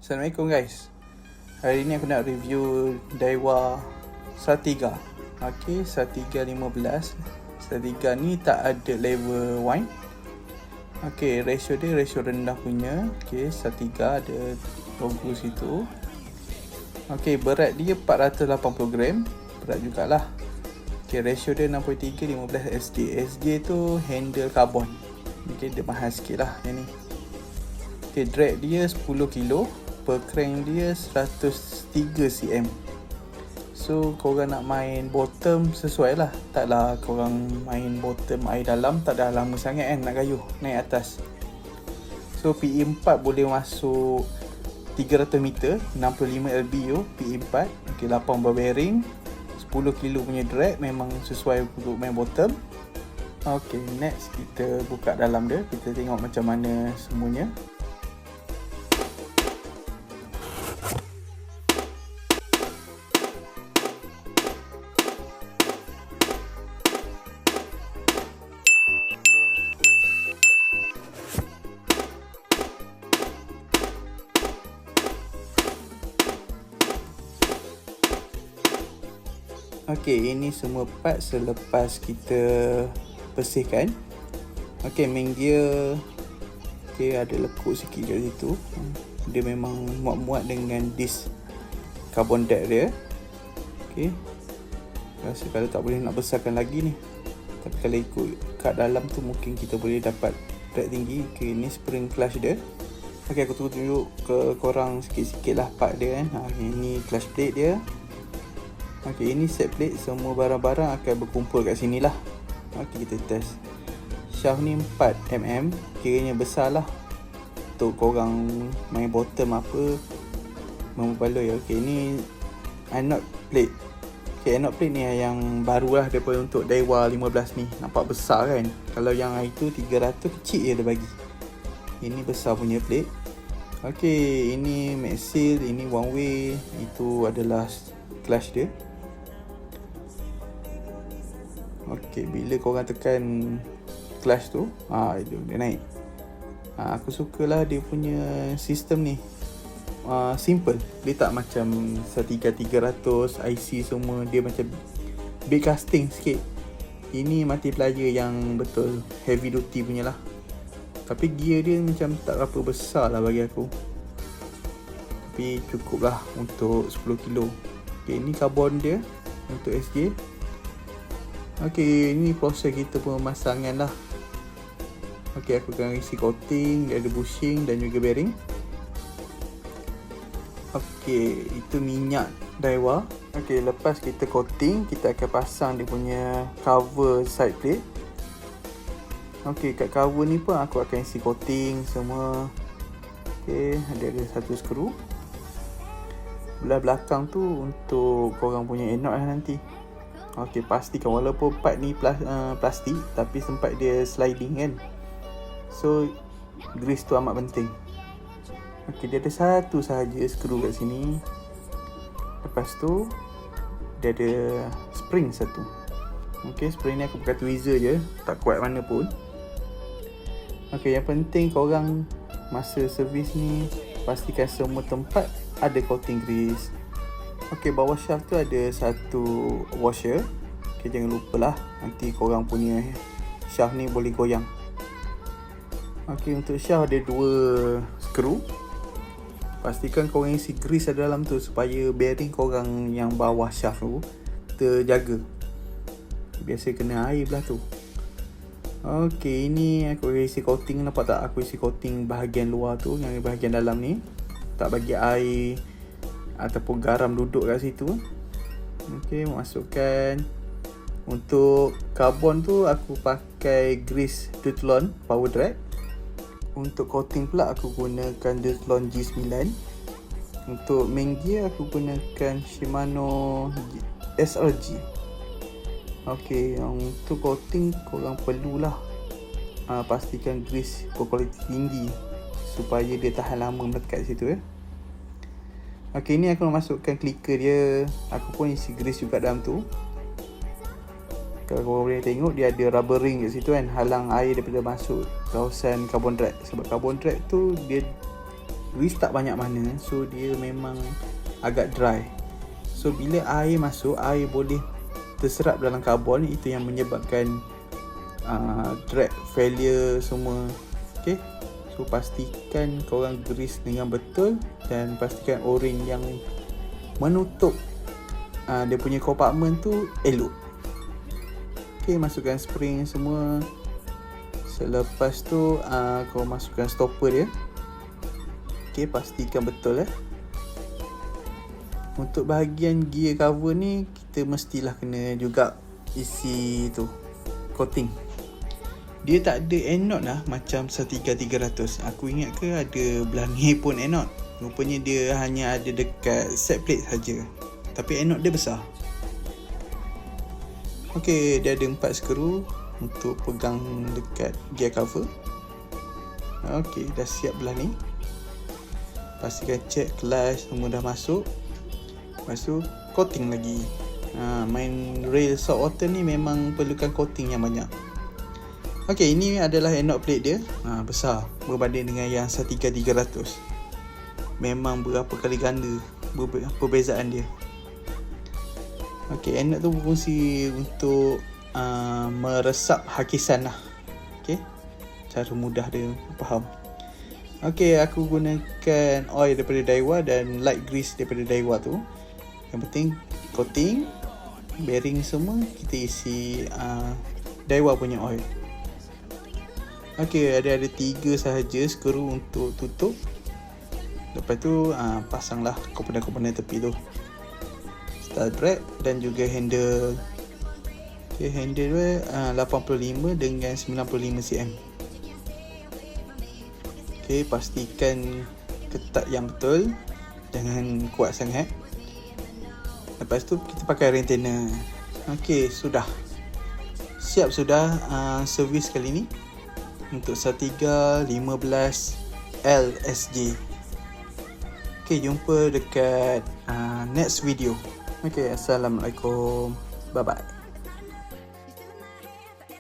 Assalamualaikum guys. Hari ni aku nak review Daiwa Stratiga. Okay, Stratiga 15. Stratiga ni tak ada level wine. Okay, ratio dia ratio rendah punya. Okay, Stratiga ada logo situ. Okay, berat dia 480 gram. Berat jugalah. Okay, ratio dia 63 15 SJ. SJ tu handle karbon. Okay, dia mahal sikit lah yang ni. Okay, drag dia 10 kilo. Per crank dia 103 cm. So korang nak main bottom sesuai lah. Taklah korang main bottom air dalam, tak dah lama sangat kan nak gayuh naik atas. So PE4 boleh masuk 300 meter, 65 LBO PE4. Okay, 8 bar bearing, 10 kilo punya drag, memang sesuai untuk main bottom. Okay, next kita buka dalam dia. Kita tengok macam mana semuanya. Okey, ini semua part selepas kita bersihkan. Okey, main gear ada lekuk sikit kat situ. Dia memang muat-muat dengan disc carbon deck dia. Okey. Rasa kalau tak boleh nak besarkan lagi ni. Tapi kalau ikut kat dalam tu mungkin kita boleh dapat drag tinggi. Okey, ini spring clutch dia. Okey, aku tunjuk ke korang sikit-sikit lah part dia kan. Ini clutch plate dia. Okey, ini set plate, semua barang-barang akan berkumpul kat sini lah. Okey, kita test. Shaft ni 4mm, kiranya besar lah untuk korang main bottom apa membaloi. Okey, ni anode plate. Okey, anode plate ni yang baru lah daripada untuk Daiwa 15 ni. Nampak besar kan? Kalau yang itu 300 kecil je dia bagi. Ini besar punya plate. Okey, ini max seal, ini one way. Itu adalah clutch dia. Okey, bila korang tekan clutch tu, itu dia naik. Aku sukalah dia punya sistem ni. Simple. Dia tak macam Stratiga 300 IC semua, dia macam big casting sikit. Ini mati pelaya yang betul heavy duty punya lah. Tapi gear dia macam tak berapa besar lah bagi aku. Tapi cukup lah untuk 10 kilo. Okay, ini karbon dia untuk SJ. Okay, ini proses kita pemasangan lah. Okay, aku akan isi coating. Dia ada bushing dan juga bearing. Okay, itu minyak Daiwa. Okay, lepas kita coating, kita akan pasang dia punya cover side plate. Okay, kat cover ni pun aku akan isi coating semua. Okay, ada satu skru. Belah belakang tu untuk korang punya anode lah nanti. Okey, pastikan walaupun part ni plastik tapi sempat dia sliding kan. So grease tu amat penting. Okey, dia ada satu sahaja skru kat sini. Lepas tu dia ada spring satu. Okey, spring ni aku pakai tweezer je, tak kuat mana pun. Okey, yang penting korang masa servis ni pastikan semua tempat ada coating grease. Okey, bawah shaft tu ada satu washer. Okey, jangan lupalah nanti korang punya shaft ni boleh goyang. Okey, untuk shaft ada dua skru. Pastikan korang isi grease ada dalam tu supaya bearing korang yang bawah shaft tu terjaga. Biasa kena air belah tu. Okey, ini aku isi coating. Nampak tak aku isi coating bahagian luar tu, yang bahagian dalam ni tak bagi air ataupun garam duduk kat situ. Okey, masukkan. Untuk karbon tu aku pakai grease Duthlon Power Drag. Untuk coating pula aku gunakan Duthlon G9. Untuk main gear aku gunakan Shimano SRG. Okey, untuk coating korang perlulah pastikan grease berkualiti tinggi supaya dia tahan lama melekat situ ya. Okey, ni aku masukkan clicker dia. Aku pun isi grease juga dalam tu. Kalau korang boleh tengok, dia ada rubber ring kat situ kan, halang air daripada masuk kawasan carbon drag. Sebab carbon drag tu dia grease tak banyak mana, so dia memang agak dry. So bila air masuk, air boleh terserap dalam karbon, itu yang menyebabkan drag failure semua. Okay, so pastikan korang grease dengan betul dan pastikan o-ring yang menutup dia punya compartment tu elok. Okay, masukkan spring semua. Selepas tu kau masukkan stopper dia. Okay, pastikan betul Untuk bahagian gear cover ni, kita mestilah kena juga isi tu coating. Dia tak ada anode lah macam 13300. Aku ingat ke ada belah ni pun anode. Rupanya dia hanya ada dekat set plate saja. Tapi anode dia besar. Okey, dia ada 4 skru untuk pegang dekat gear cover. Okey, dah siap belah ni. Pastikan check clutch semua dah masuk. Lepas tu coating lagi. Main rail salt water ni memang perlukan coating yang banyak. Okey, ini adalah anode plate dia. Besar berbanding dengan yang 13300. Memang berapa kali ganda perbezaan dia. Okey, anode tu berfungsi untuk meresap hakisan lah. Okey, cara mudah dia faham. Okey, aku gunakan oil daripada Daiwa dan light grease daripada Daiwa tu. Yang penting coating, bearing semua kita isi Daiwa punya oil. Okey, ada 3 sahaja skru untuk tutup. Lepas tu pasanglah komponen-komponen tepi tu. Start brake dan juga handle. Okey, handle dia 85 dengan 95 cm. Okey, pastikan ketat yang betul, jangan kuat sangat. Lepas tu kita pakai retainer. Okey, sudah siap sudah servis kali ni untuk 1315 LSG. Okey, jumpa dekat next video. Okey, assalamualaikum, bye bye.